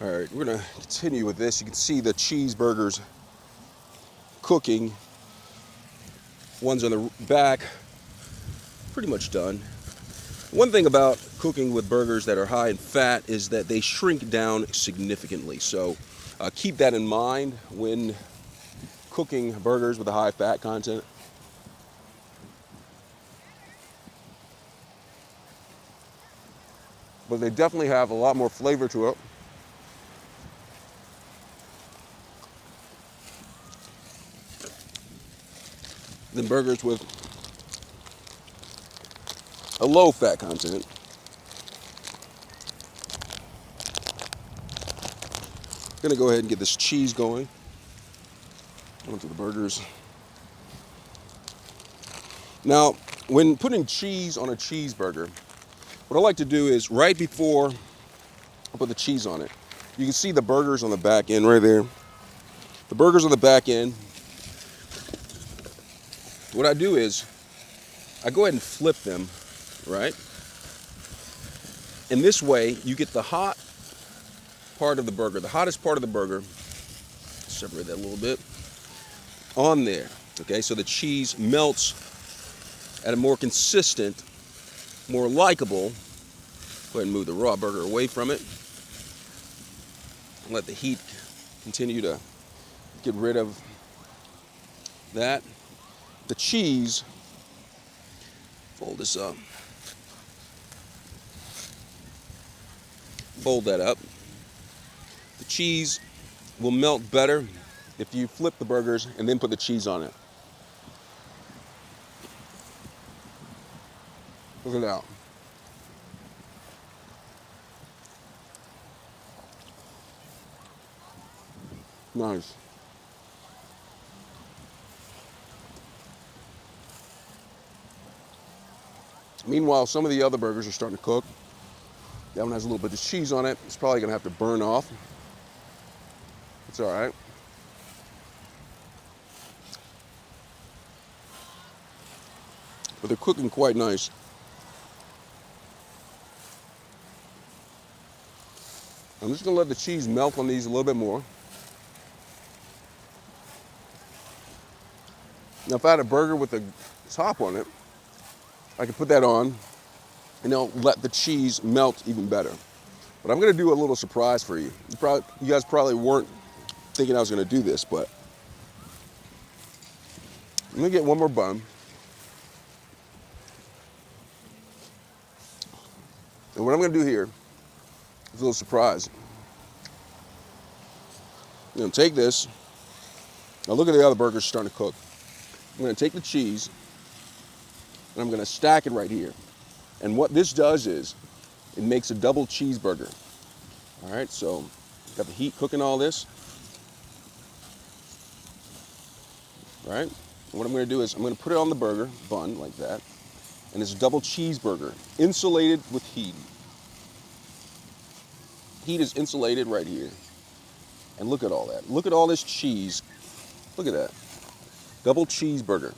All right, we're gonna continue with this. You can see the cheeseburgers cooking. One's on the back, pretty much done. One thing about cooking with burgers that are high in fat is that they shrink down significantly. So keep that in mind when cooking burgers with a high fat content. But they definitely have a lot more flavor to it. Than burgers with a low fat content. Gonna go ahead and get this cheese going onto the burgers. Now, when putting cheese on a cheeseburger, what I like to do is right before I put the cheese on it, you can see the burgers on the back end right there. The burgers on the back end. What I do is I go ahead and flip them, right? And this way you get the hot part of the burger, the hottest part of the burger, separate that a little bit, on there, okay? So the cheese melts at a more consistent, more likable. Go ahead and move the raw burger away from it. Let the heat continue to get rid of that. The cheese, fold this up. Fold that up. The cheese will melt better if you flip the burgers and then put the cheese on it. Look at that. Nice. Meanwhile, some of the other burgers are starting to cook. That one has a little bit of cheese on it. It's probably gonna have to burn off. It's all right. But they're cooking quite nice. I'm just gonna let the cheese melt on these a little bit more. Now, if I had a burger with a top on it, I could put that on and it'll let the cheese melt even better. But I'm gonna do a little surprise for you. You guys probably weren't thinking I was gonna do this, but I'm gonna get one more bun. And what I'm gonna do here is a little surprise. I'm gonna take this. Now look at the other burgers starting to cook. I'm gonna take the cheese and I'm gonna stack it right here. And what this does is it makes a double cheeseburger. All right, so got the heat cooking all this. All right, and what I'm gonna do is I'm gonna put it on the burger bun like that. And it's a double cheeseburger, insulated with heat. Heat is insulated right here. And look at all that. Look at all this cheese. Look at that. Double cheeseburger.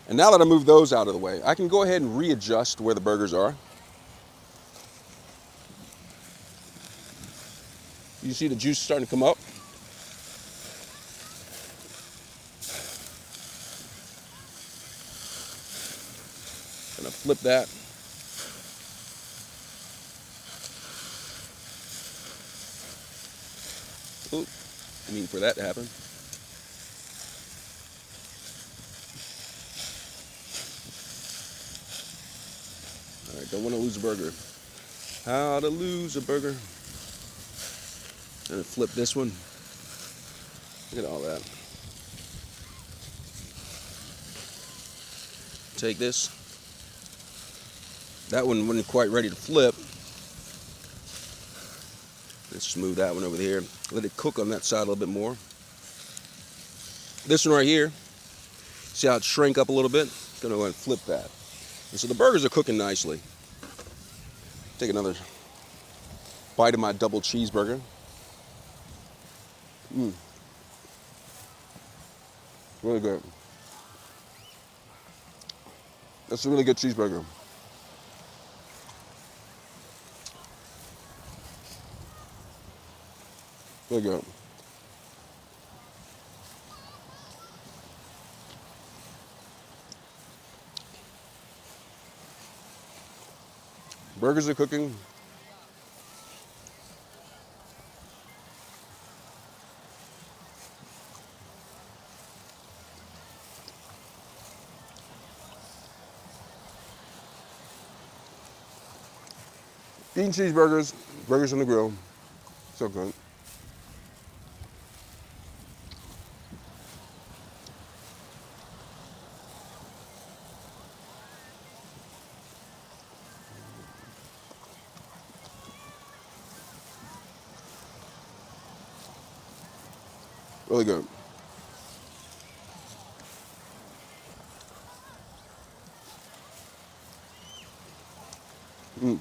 And now that I moved those out of the way, I can go ahead and readjust where the burgers are. You see the juice starting to come up? Gonna flip that. Ooh, I mean for that to happen. All right, don't want to lose a burger. How to lose a burger. Gonna flip this one. Look at all that. Take this. That one wasn't quite ready to flip. Let's just move that one over here. Let it cook on that side a little bit more. This one right here, see how it shrank up a little bit? Gonna go ahead and flip that. And so the burgers are cooking nicely. Take another bite of my double cheeseburger. Really good. That's a really good cheeseburger. There you go. Burgers are cooking. Bean cheeseburgers, burgers on the grill. So good. Really good. Mm.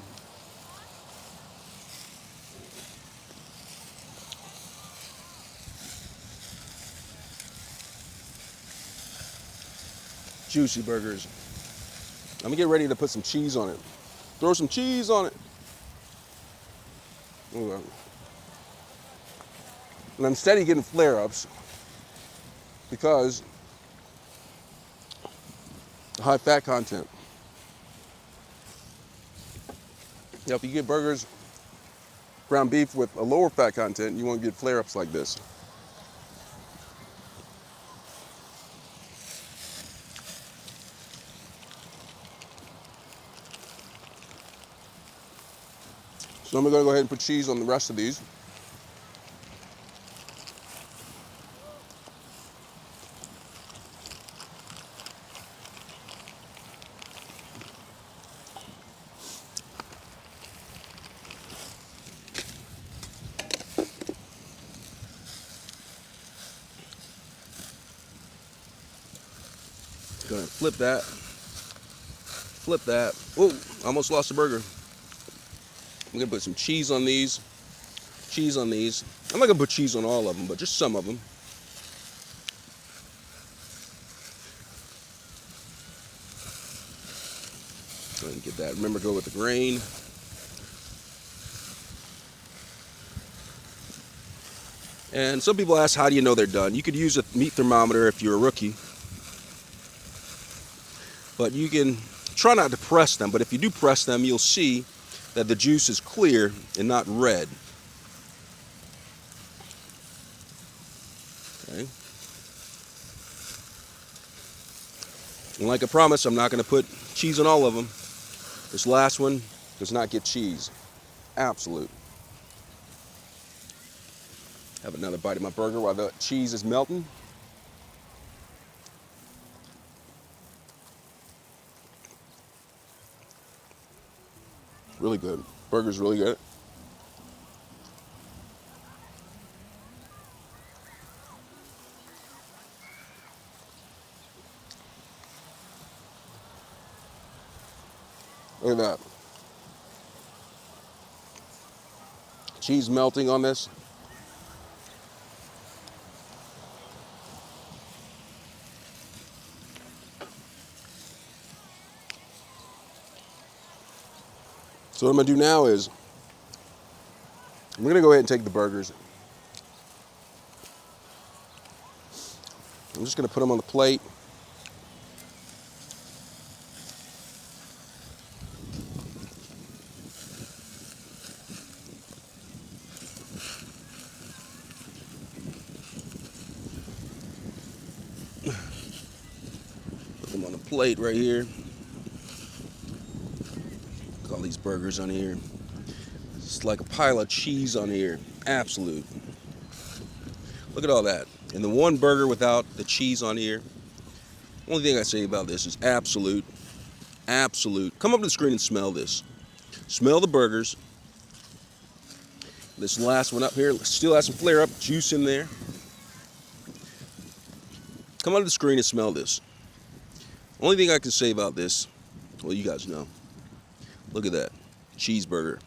Juicy burgers. I'm gonna get ready to put some cheese on it. Throw some cheese on it. Okay. And I'm steady getting flare-ups because high fat content. Now, if you get burgers, ground beef with a lower fat content, you won't get flare-ups like this. So I'm gonna go ahead and put cheese on the rest of these. Gonna flip that. Flip that. Oh, almost lost a burger. I'm gonna put some cheese on these. Cheese on these. I'm not gonna put cheese on all of them, but just some of them. Go ahead and get that. Remember, go with the grain. And some people ask, how do you know they're done? You could use a meat thermometer if you're a rookie. But you can try not to press them. But if you do press them, you'll see that the juice is clear and not red. Okay. And like I promised, I'm not going to put cheese on all of them. This last one does not get cheese. Absolute. Have another bite of my burger while the cheese is melting. Really good. Burger's really good. Look at that. Cheese melting on this. So what I'm gonna do now is, I'm gonna go ahead and take the burgers. I'm just gonna put them on the plate. Put them on the plate right here. Look at all these burgers on here. It's like a pile of cheese on here. Absolute. Look at all that. And the one burger without the cheese on here. Only thing I say about this is absolute. Absolute. Come up to the screen and smell this. Smell the burgers. This last one up here still has some flare up, juice in there. Come onto the screen and smell this. Only thing I can say about this, well, you guys know. Look at that. Cheeseburger.